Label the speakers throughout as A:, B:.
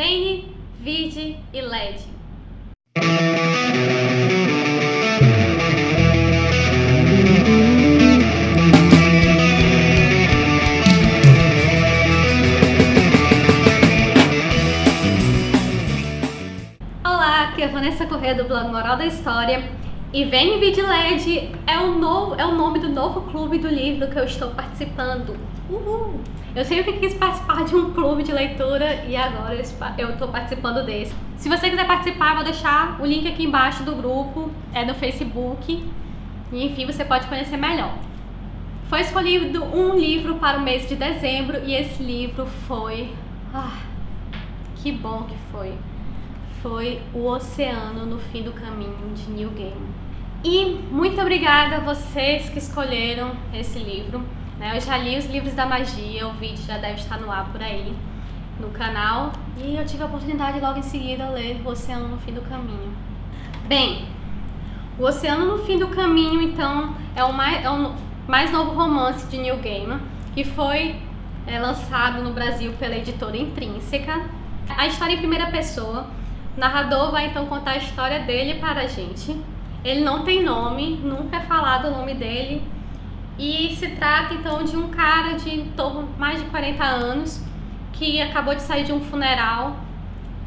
A: Veni, Vidi e Lede. Olá, aqui é a Vanessa Corrêa do blog Moral da História. E Veni, Vidi e Lede é o nome do novo clube do livro que eu estou participando. Uhul! Eu sempre quis participar de um clube de leitura e agora eu estou participando desse. Se você quiser participar, eu vou deixar o link aqui embaixo do grupo, é no Facebook. E enfim, você pode conhecer melhor. Foi escolhido um livro para o mês de dezembro e esse livro foi... que bom que foi! Foi O Oceano no Fim do Caminho, de Neil Gaiman. E muito obrigada a vocês que escolheram esse livro. Eu já li os livros da magia, o vídeo já deve estar no ar por aí, no canal. E eu tive a oportunidade logo em seguida de ler O Oceano no Fim do Caminho. Bem, O Oceano no Fim do Caminho, então, é o mais novo romance de Neil Gaiman, que foi lançado no Brasil pela editora Intrínseca. A história em primeira pessoa. O narrador vai então contar a história dele para a gente. Ele não tem nome, nunca é falado o nome dele. E se trata então de um cara de em torno de mais de 40 anos que acabou de sair de um funeral.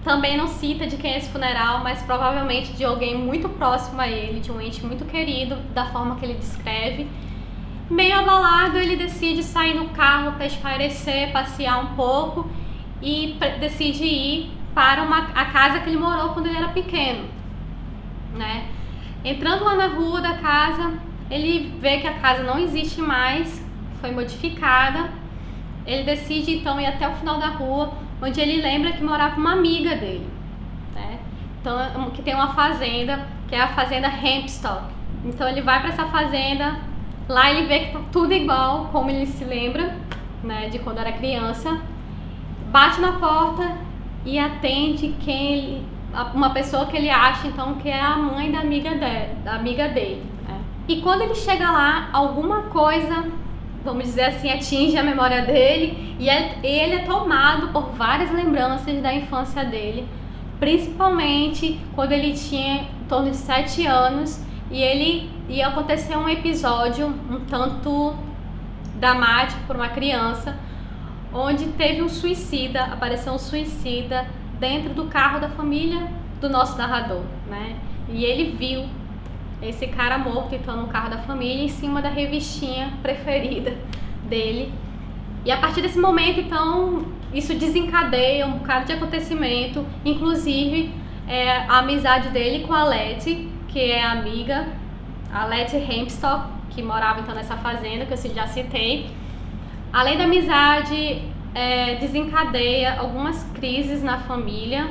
A: Também não cita de quem é esse funeral, mas provavelmente de alguém muito próximo a ele, de um ente muito querido, da forma que ele descreve. Meio abalado, ele decide sair no carro para espairecer, passear um pouco e decide ir para a casa que ele morou quando ele era pequeno, né? Entrando lá na rua da casa, ele vê que a casa não existe mais, foi modificada. Ele decide então ir até o final da rua, onde ele lembra que morava uma amiga dele, né? Então, que tem uma fazenda, que é a fazenda Hempstead. Então ele vai para essa fazenda, lá ele vê que tá tudo igual, como ele se lembra, né, de quando era criança. Bate na porta e atende uma pessoa que ele acha então que é a mãe da amiga dele, né? E quando ele chega lá, alguma coisa, vamos dizer assim, atinge a memória dele e ele é tomado por várias lembranças da infância dele, principalmente quando ele tinha em torno de 7 anos e ele ia acontecer um episódio um tanto dramático por uma criança, onde teve um suicida, apareceu um suicida dentro do carro da família do nosso narrador, né? E ele viu esse cara morto então no carro da família, em cima da revistinha preferida dele. E a partir desse momento, então, isso desencadeia um bocado de acontecimento, inclusive a amizade dele com a Letty, que é a amiga, a Letty Hempstead, que morava então nessa fazenda que eu já citei. Além da amizade, desencadeia algumas crises na família.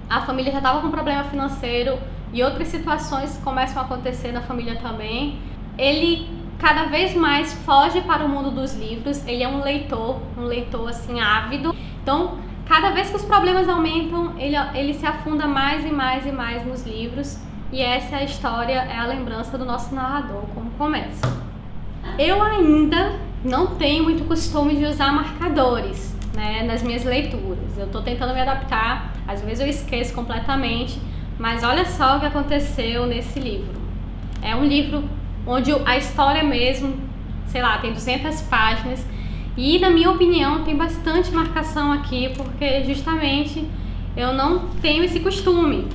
A: A família já estava com problema financeiro e outras situações começam a acontecer na família também. Ele cada vez mais foge para o mundo dos livros. Ele é um leitor assim ávido. Então, cada vez que os problemas aumentam, ele se afunda mais e mais e mais nos livros. E essa é a história, é a lembrança do nosso narrador, como começa. Eu ainda não tenho muito costume de usar marcadores, né, nas minhas leituras. Eu estou tentando me adaptar, às vezes eu esqueço completamente, mas olha só o que aconteceu nesse livro. É um livro onde a história mesmo, sei lá, tem 200 páginas e, na minha opinião, tem bastante marcação aqui, porque justamente eu não tenho esse costume.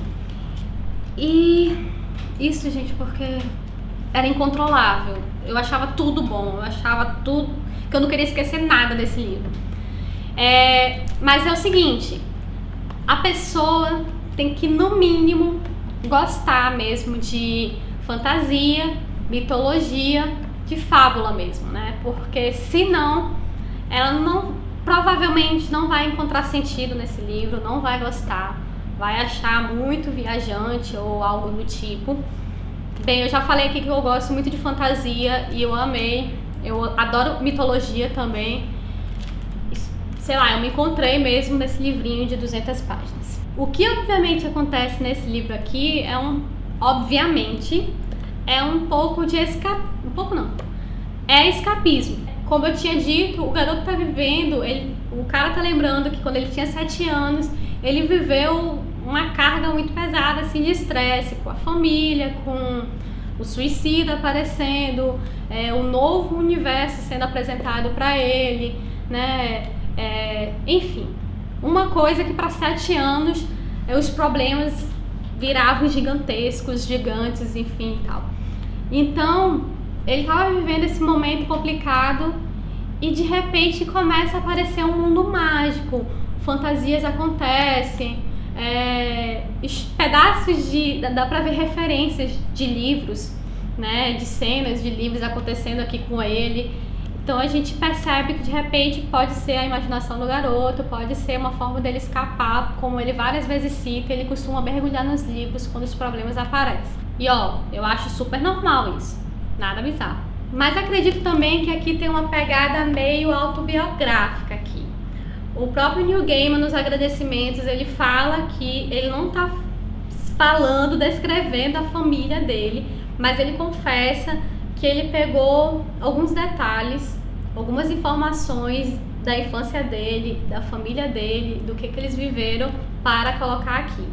A: E isso, gente, porque era incontrolável. Eu achava tudo bom, eu achava tudo, que eu não queria esquecer nada desse livro. Mas é o seguinte, a pessoa tem que, no mínimo, gostar mesmo de fantasia, mitologia, de fábula mesmo, né? Porque senão, ela provavelmente não vai encontrar sentido nesse livro, não vai gostar, vai achar muito viajante ou algo do tipo. Bem, eu já falei aqui que eu gosto muito de fantasia e eu amei, eu adoro mitologia também. Sei lá, eu me encontrei mesmo nesse livrinho de 200 páginas. O que obviamente acontece nesse livro aqui obviamente, um pouco de um pouco não, é escapismo. Como eu tinha dito, o garoto tá vivendo, cara tá lembrando que quando ele tinha 7 anos, ele viveu uma carga muito pesada, assim, de estresse com a família, com o suicídio aparecendo, o novo universo sendo apresentado para ele, né? Enfim, uma coisa que para 7 anos os problemas viravam gigantescos, gigantes, enfim e tal. Então, ele estava vivendo esse momento complicado e de repente começa a aparecer um mundo mágico, fantasias acontecem, pedaços dá pra ver referências de livros, né, de cenas de livros acontecendo aqui com ele. Então a gente percebe que de repente pode ser a imaginação do garoto, pode ser uma forma dele escapar, como ele várias vezes cita, ele costuma mergulhar nos livros quando os problemas aparecem. E eu acho super normal isso, nada bizarro. Mas acredito também que aqui tem uma pegada meio autobiográfica aqui. O próprio Neil Gaiman, nos agradecimentos, ele fala que ele não está falando, descrevendo a família dele, mas ele confessa que ele pegou alguns detalhes, algumas informações da infância dele, da família dele, do que eles viveram para colocar aqui.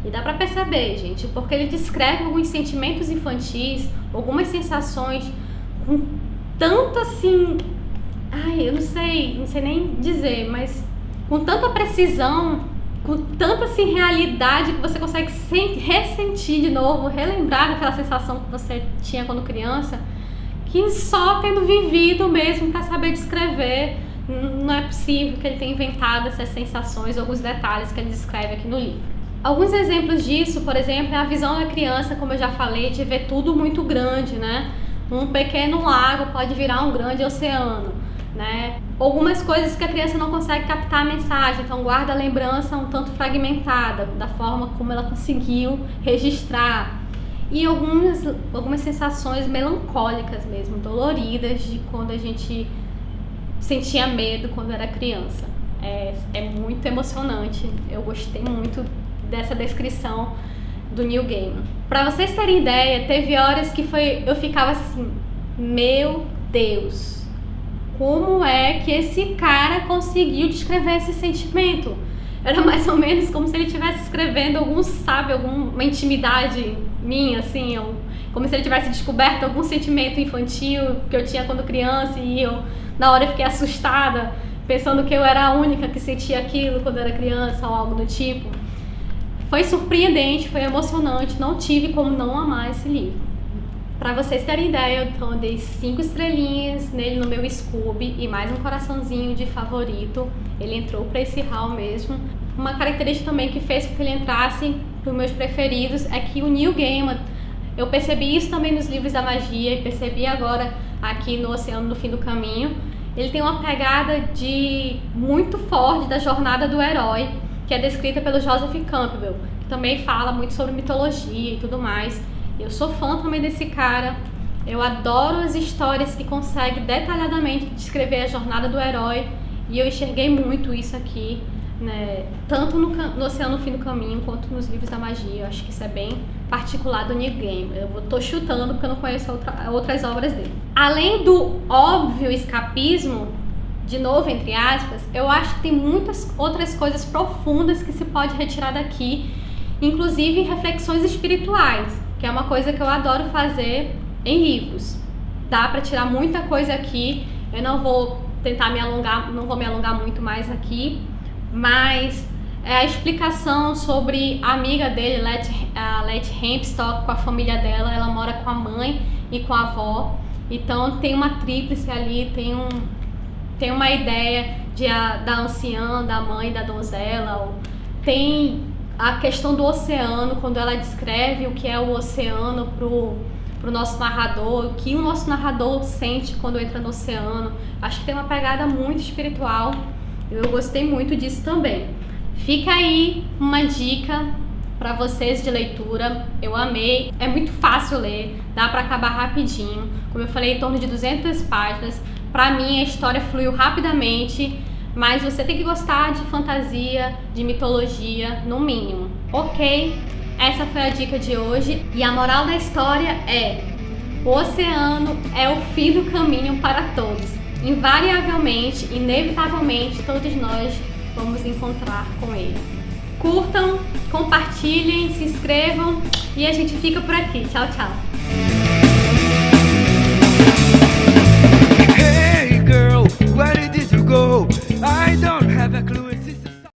A: E dá pra perceber, gente, porque ele descreve alguns sentimentos infantis, algumas sensações com tanto assim... eu não sei nem dizer, mas com tanta precisão, com tanta assim realidade que você consegue ressentir de novo, relembrar daquela sensação que você tinha quando criança, que só tendo vivido mesmo para saber descrever, não é possível que ele tenha inventado essas sensações, alguns detalhes que ele descreve aqui no livro. Alguns exemplos disso, por exemplo, é a visão da criança, como eu já falei, de ver tudo muito grande, né? Um pequeno lago pode virar um grande oceano, né? Algumas coisas que a criança não consegue captar a mensagem, então guarda a lembrança um tanto fragmentada, da forma como ela conseguiu registrar. E algumas sensações melancólicas mesmo, doloridas, de quando a gente sentia medo quando era criança. É muito emocionante, eu gostei muito dessa descrição do Neil Gaiman. Pra vocês terem ideia, teve horas que eu ficava assim, meu Deus, como é que esse cara conseguiu descrever esse sentimento? Era mais ou menos como se ele estivesse escrevendo alguma intimidade minha, assim, como se ele tivesse descoberto algum sentimento infantil que eu tinha quando criança e na hora eu fiquei assustada, pensando que eu era a única que sentia aquilo quando era criança ou algo do tipo. Foi surpreendente, foi emocionante, não tive como não amar esse livro. Pra vocês terem ideia, eu dei 5 estrelinhas nele no meu Scooby e mais um coraçãozinho de favorito. Ele entrou pra esse hall mesmo. Uma característica também que fez com que ele entrasse pros meus preferidos é que o Neil Gaiman, eu percebi isso também nos livros da magia e percebi agora aqui no Oceano do Fim do Caminho. Ele tem uma pegada muito forte da jornada do herói, que é descrita pelo Joseph Campbell, que também fala muito sobre mitologia e tudo mais. Eu sou fã também desse cara, eu adoro as histórias que consegue detalhadamente descrever a jornada do herói, e eu enxerguei muito isso aqui, né? Tanto no Oceano no Fim do Caminho, quanto nos livros da magia. Eu acho que isso é bem particular do Neil Gaiman. Eu tô chutando porque eu não conheço outras obras dele. Além do óbvio escapismo, de novo, entre aspas, eu acho que tem muitas outras coisas profundas que se pode retirar daqui, inclusive reflexões espirituais, que é uma coisa que eu adoro fazer em livros. Dá pra tirar muita coisa aqui, eu não vou tentar não vou me alongar muito mais aqui, mas a explicação sobre a amiga dele, a Letty Hempstock, com a família dela, ela mora com a mãe e com a avó, então tem uma tríplice ali, tem uma ideia da anciã, da mãe, da donzela, tem a questão do oceano, quando ela descreve o que é o oceano pro nosso narrador, o que o nosso narrador sente quando entra no oceano. Acho que tem uma pegada muito espiritual, eu gostei muito disso também. Fica aí uma dica para vocês de leitura, eu amei, é muito fácil ler, dá para acabar rapidinho, como eu falei, em torno de 200 páginas. Pra mim a história fluiu rapidamente, mas você tem que gostar de fantasia, de mitologia, no mínimo. Ok? Essa foi a dica de hoje e a moral da história é: o oceano é o fim do caminho para todos. invariavelmente, inevitavelmente, todos nós vamos encontrar com ele. Curtam, compartilhem, se inscrevam e a gente fica por aqui. Tchau, tchau!